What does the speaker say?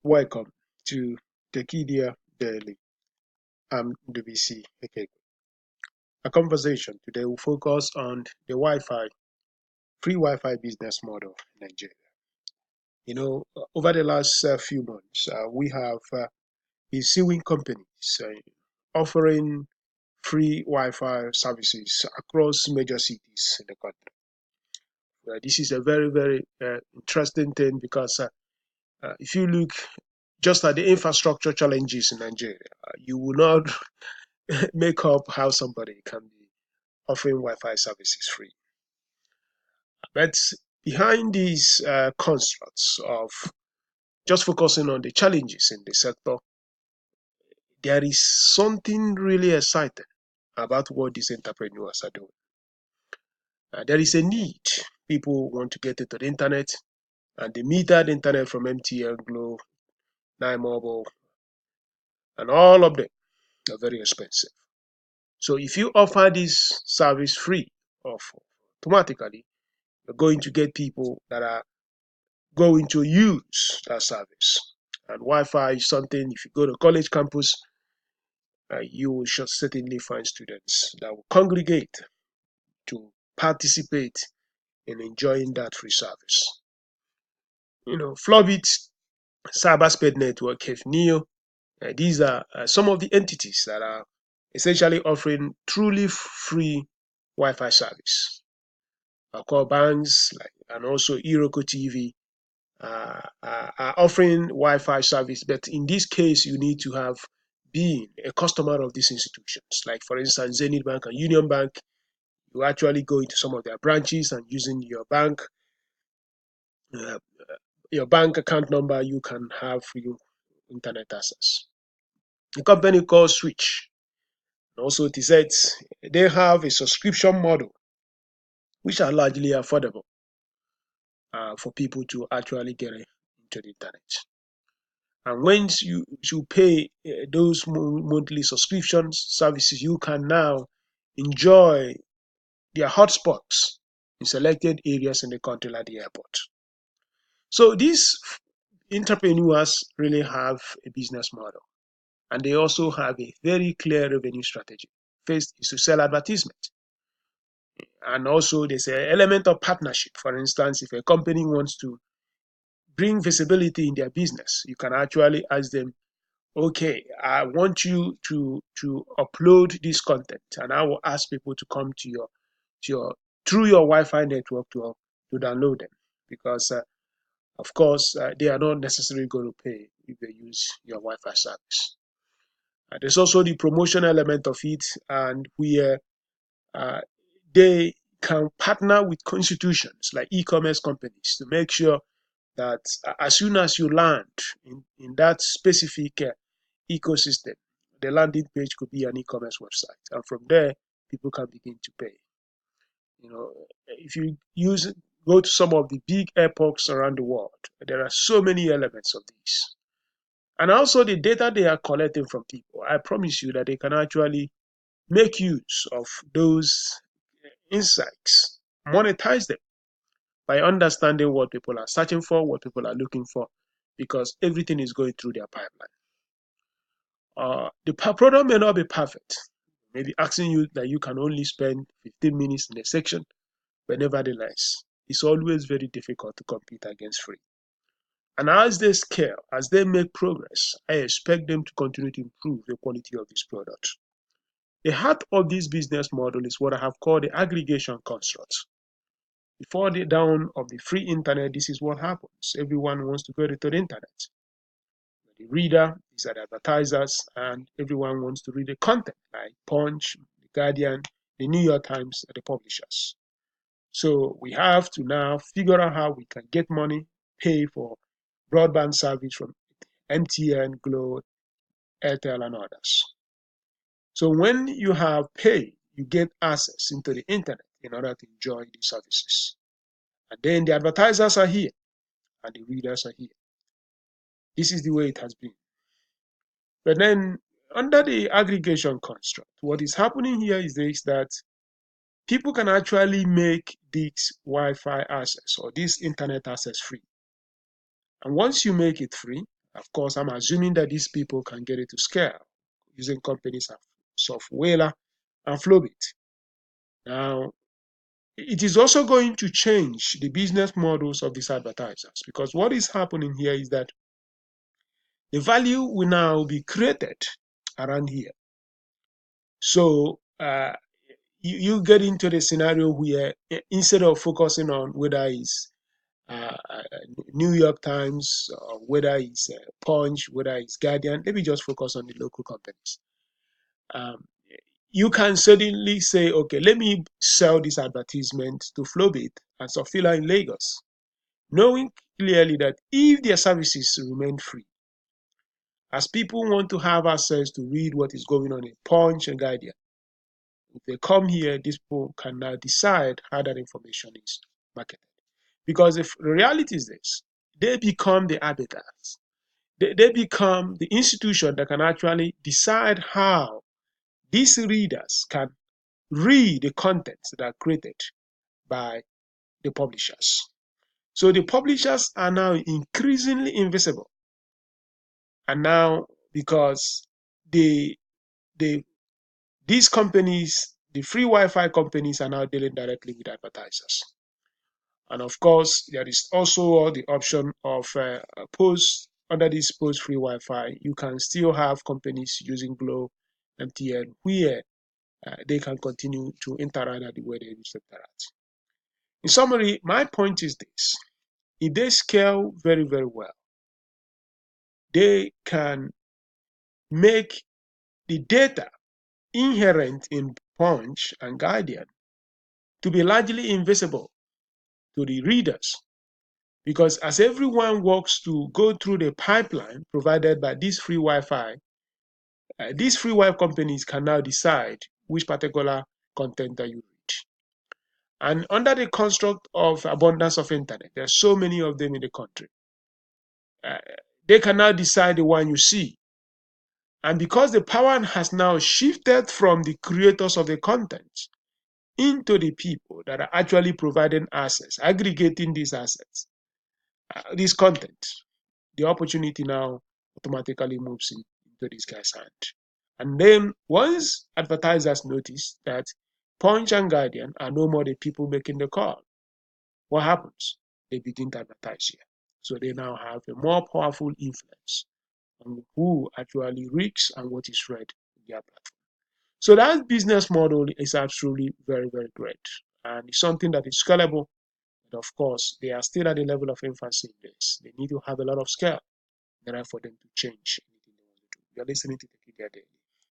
Welcome to Tekedia Daily. I'm Ndubuisi, Ekekwe. A conversation today will focus on the free Wi-Fi business model in Nigeria. Over the last few months, we have been seeing companies offering free Wi-Fi services across major cities in the country. This is a very, very interesting thing because if you look just at the infrastructure challenges in Nigeria, you will not make up how somebody can be offering Wi-Fi services free. But behind these constructs of just focusing on the challenges in the sector, there is something really exciting about what these entrepreneurs are doing. There is a need. People want to get into the internet, and the metered internet from MTN, Glo, Nine Mobile, and all of them are very expensive. So if you offer this service free, automatically you're going to get people that are going to use that service. And Wi-Fi is something, if you go to college campus, you will certainly find students that will congregate to participate in enjoying that free service. Flobit, Cyberspace Network, Neo, these are some of the entities that are essentially offering truly free Wi-Fi service. Core banks and also Iroko TV are offering Wi-Fi service, but in this case, you need to have been a customer of these institutions. Like, for instance, Zenith Bank and Union Bank, you actually go into some of their branches and using your bank account number, you can have free internet access. A company called Switch, and also TZ, they have a subscription model, which are largely affordable for people to actually get into the internet. And once you pay those monthly subscriptions services, you can now enjoy their hotspots in selected areas in the country like the airport. So these entrepreneurs really have a business model, and they also have a very clear revenue strategy. First is to sell advertisement. And also there's an element of partnership. For instance, if a company wants to bring visibility in their business, you can actually ask them, okay, I want you to upload this content, and I will ask people to come to your through your Wi-Fi network to download them, because of course they are not necessarily going to pay if they use your Wi-Fi service. There's also the promotion element of it, and where they can partner with institutions like e-commerce companies to make sure that as soon as you land in that specific ecosystem, the landing page could be an e-commerce website, and from there people can begin to pay. If you go to some of the big airports around the world, there are so many elements of these. And also the data they are collecting from people, I promise you that they can actually make use of those insights, monetize them by understanding what people are searching for, what people are looking for, because everything is going through their pipeline. The product may not be perfect, maybe asking you that you can only spend 15 minutes in a section, but nevertheless, it's always very difficult to compete against free. And as they scale, as they make progress, I expect them to continue to improve the quality of this product. The heart of this business model is what I have called the aggregation construct. Before the dawn of the free internet, this is what happens. Everyone wants to go to the internet. The reader, these are the advertisers, and everyone wants to read the content, like Punch, The Guardian, the New York Times, and the publishers. So we have to now figure out how we can get money, pay for broadband service from MTN, Glo, Airtel, and others. So when you have paid, you get access into the internet in order to enjoy these services. And then the advertisers are here, and the readers are here. This is the way it has been. But then under the aggregation construct, what is happening here is this, that people can actually make this Wi-Fi access or this internet access free. And once you make it free, Of course, I'm assuming that these people can get it to scale using companies like Software and Flowbit. Now, it is also going to change the business models of these advertisers, because what is happening here is that the value will now be created around here. So you get into the scenario where instead of focusing on whether it's New York Times or whether it's Punch, whether it's Guardian, let me just focus on the local companies. Um, you can suddenly say, okay, let me sell this advertisement to Flowbit and Sofila in Lagos, knowing clearly that if their services remain free, as people want to have access to read what is going on in Punch and Guardian, if they come here, these people can now decide how that information is marketed. Because if the reality is this, they become the arbiters. They become the institution that can actually decide how these readers can read the contents that are created by the publishers. So the publishers are now increasingly invisible. And now, because these companies, the free Wi-Fi companies, are now dealing directly with advertisers. And of course, there is also the option of post under this post-free Wi-Fi. You can still have companies using Glo, MTN, where they can continue to interact the way they used to interact. In summary, my point is this: if they scale very, very well, they can make the data inherent in Punch and Guardian to be largely invisible to the readers. Because as everyone works to go through the pipeline provided by this free Wi-Fi, these free Wi-Fi companies can now decide which particular content that you read. And under the construct of abundance of internet, there are so many of them in the country. They can now decide the one you see. And because the power has now shifted from the creators of the content into the people that are actually providing access, aggregating these assets, this content, the opportunity now automatically moves into this guy's hand. And then once advertisers notice that Punch and Guardian are no more the people making the call, what happens? They begin to advertise here. So they now have a more powerful influence on who actually reads and what is read in their platform. So that business model is absolutely very, very great. And it's something that is scalable. But of course, they are still at the level of infancy in this. They need to have a lot of scale in order for them to change anything they want to do. You're listening to Tekedia Daily.